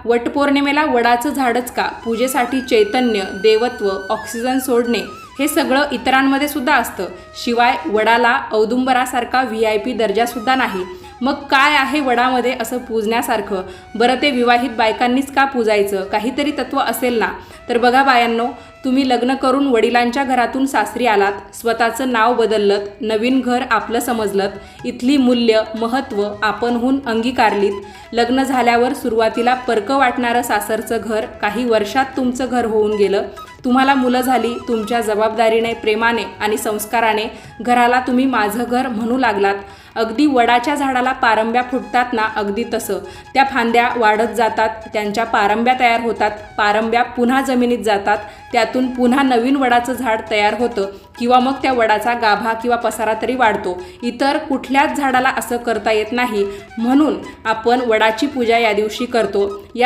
वटपौर्णिमेला वडाचं झाडच का, पूजेसाठी चैतन्य, देवत्व, ऑक्सिजन सोडणे हे सगळं इतरांमध्ये सुद्धा असतं. शिवाय वडाला औदुंबरासारखा VIP दर्जासुद्धा नाही. मग काय आहे वडामध्ये असं पूजण्यासारखं? बरं ते विवाहित बायकांनीच का पूजायचं? काहीतरी तत्त्व असेल ना. तर बघा बायांनो, तुम्ही लग्न करून वडिलांच्या घरातून सासरी आलात, स्वतःचं नाव बदललत, नवीन घर आपलं समजलत, इथली मूल्य महत्त्व आपणहून अंगीकारलीत. लग्न झाल्यावर सुरुवातीला परकं वाटणारं सासरचं घर काही वर्षात तुमचं घर होऊन गेलं. तुम्हाला मुलं झाली, तुमच्या जबाबदारीने, प्रेमाने आणि संस्काराने घराला तुम्ही माझं घर म्हणू लागलात. अगदी वडाच्या झाडाला पारंब्या फुटतात ना, अगदी तसं. त्या फांद्या वाढत जातात, त्यांच्या पारंब्या तयार होतात, पारंब्या पुन्हा जमिनीत जातात, त्यातून पुन्हा नवीन वडाचं झाड तयार होतं किंवा मग त्या वडाचा गाभा किंवा पसारा तरी वाढतो. इतर कुठल्याच झाडाला असं करता येत नाही, म्हणून आपण वडाची पूजा या दिवशी करतो. या